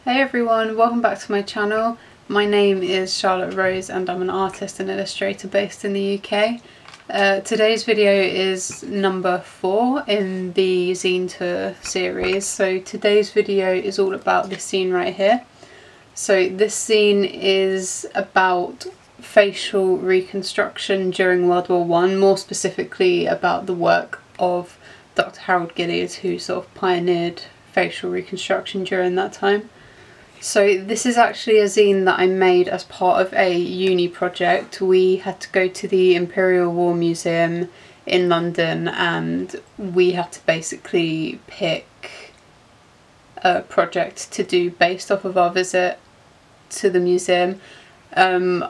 Hey everyone, welcome back to my channel. My name is Charlotte Rose and I'm an artist and illustrator based in the UK. Today's video is number 4 in the zine tour series. So today's video is all about this zine right here. So this zine is about facial reconstruction during World War I, more specifically about the work of Dr. Harold Gillies, who sort of pioneered facial reconstruction during that time. So this is actually a zine that I made as part of a uni project. We had to go to the Imperial War Museum in London and we had to basically pick a project to do based off of our visit to the museum. I'm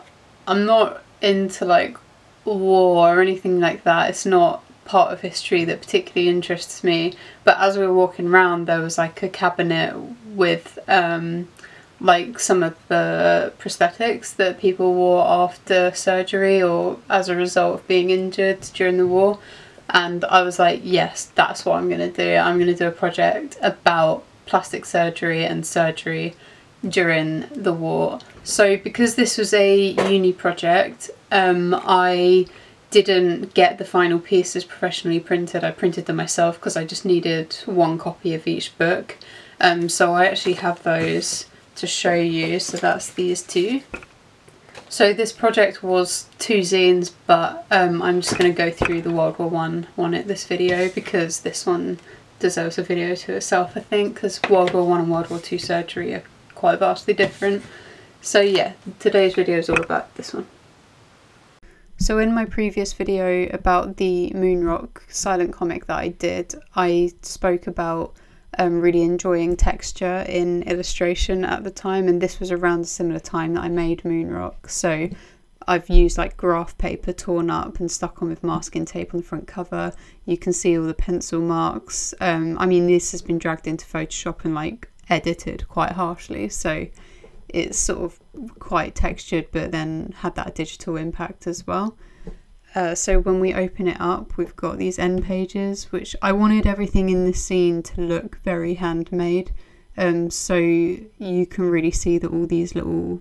not into like war or anything like that. It's not part of history that particularly interests me, but as we were walking around there was like a cabinet with like some of the prosthetics that people wore after surgery or as a result of being injured during the war, and I was like, yes, that's what I'm going to do. I'm going to do a project about plastic surgery and surgery during the war. So because this was a uni project, I didn't get the final pieces professionally printed. I printed them myself because I just needed one copy of each book. So I actually have those to show you. So that's these two. So this project was 2 zines, but I'm just going to go through the World War I one in this video because this one deserves a video to itself, I think, because World War I and World War II surgery are quite vastly different. So yeah, today's video is all about this one. So in my previous video about the Moonrock silent comic that I did, I spoke about really enjoying texture in illustration at the time, and this was around a similar time that I made Moonrock. So I've used like graph paper torn up and stuck on with masking tape on the front cover. You can see all the pencil marks. I mean, this has been dragged into Photoshop and like edited quite harshly, so it's sort of quite textured but then had that digital impact as well. So when we open it up, we've got these end pages, which I wanted everything in this scene to look very handmade, so you can really see that all these little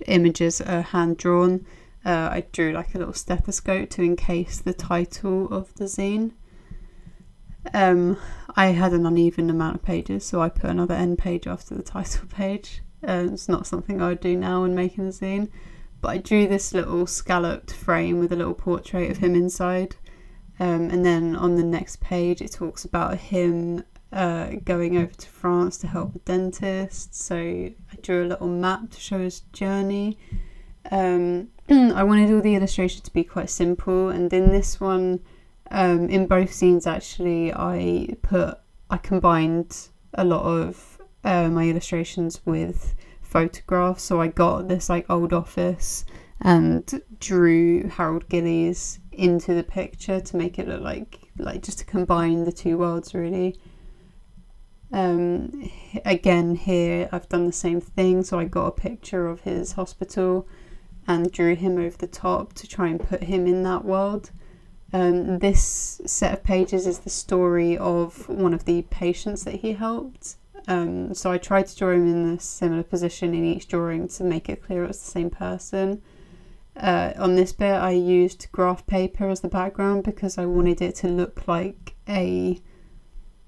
images are hand drawn. I drew like a little stethoscope to encase the title of the zine. I had an uneven amount of pages, so I put another end page after the title page. It's not something I would do now when making a zine, but I drew this little scalloped frame with a little portrait of him inside, and then on the next page it talks about him going over to France to help a dentist. So I drew a little map to show his journey. I wanted all the illustrations to be quite simple, and in this one, in both scenes actually, I combined a lot of my illustrations with photographs. So I got this like old office and drew Harold Gillies into the picture to make it look like just to combine the two worlds really. Again here I've done the same thing, so I got a picture of his hospital and drew him over the top to try and put him in that world. This set of pages is the story of one of the patients that he helped. So I tried to draw him in a similar position in each drawing to make it clear it was the same person. On this bit I used graph paper as the background because I wanted it to look like a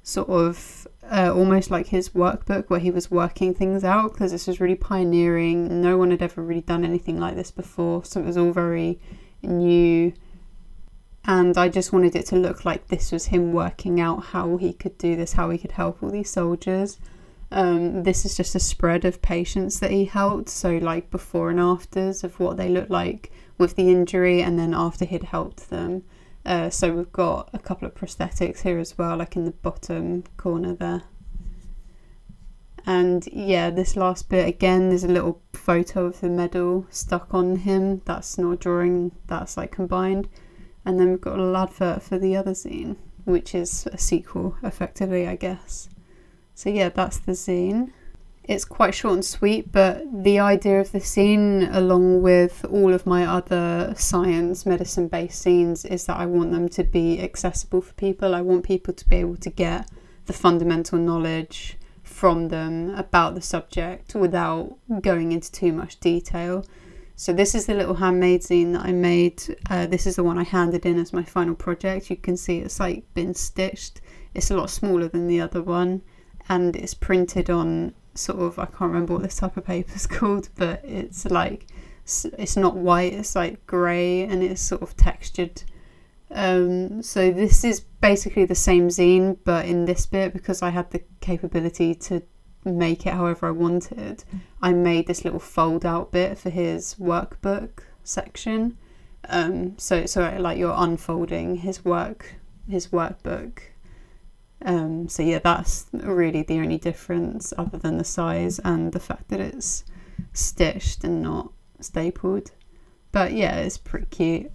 sort of almost like his workbook where he was working things out, because this was really pioneering. No one had ever really done anything like this before, so it was all very new. And I just wanted it to look like this was him working out how he could do this, how he could help all these soldiers. This is just a spread of patients that he helped, so like before and afters of what they looked like with the injury and then after he'd helped them. So we've got a couple of prosthetics here as well, like in the bottom corner there. And yeah, this last bit again, there's a little photo of the medal stuck on him. That's not a drawing, that's like combined. And then we've got a little advert for the other zine, which is a sequel, effectively, I guess. So yeah, that's the zine. It's quite short and sweet, but the idea of the zine, along with all of my other science, medicine-based zines, is that I want them to be accessible for people. I want people to be able to get the fundamental knowledge from them about the subject without going into too much detail. So this is the little handmade zine that I made. This is the one I handed in as my final project. You can see it's like been stitched. It's a lot smaller than the other one, and it's printed on sort of, I can't remember what this type of paper is called, but it's like, it's not white, it's like grey, and it's sort of textured. So this is basically the same zine, but in this bit, because I had the capability to make it however I wanted, I made this little fold out bit for his workbook section. So like you're unfolding his workbook. So yeah, that's really the only difference other than the size and the fact that it's stitched and not stapled. But yeah, it's pretty cute.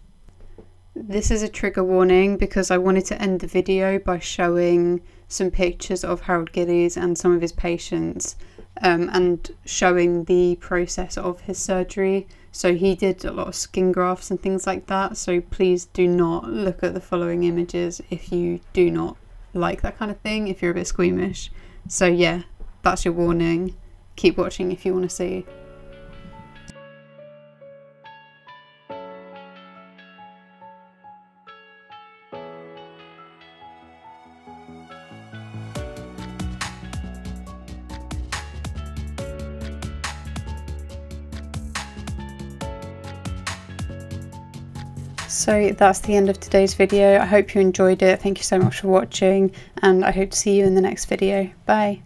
This is a trigger warning because I wanted to end the video by showing some pictures of Harold Gillies and some of his patients, and showing the process of his surgery. So he did a lot of skin grafts and things like that, so please do not look at the following images if you do not like that kind of thing, if you're a bit squeamish. So yeah, that's your warning. Keep watching if you want to see. So that's the end of today's video. I hope you enjoyed it. Thank you so much for watching, and I hope to see you in the next video. Bye.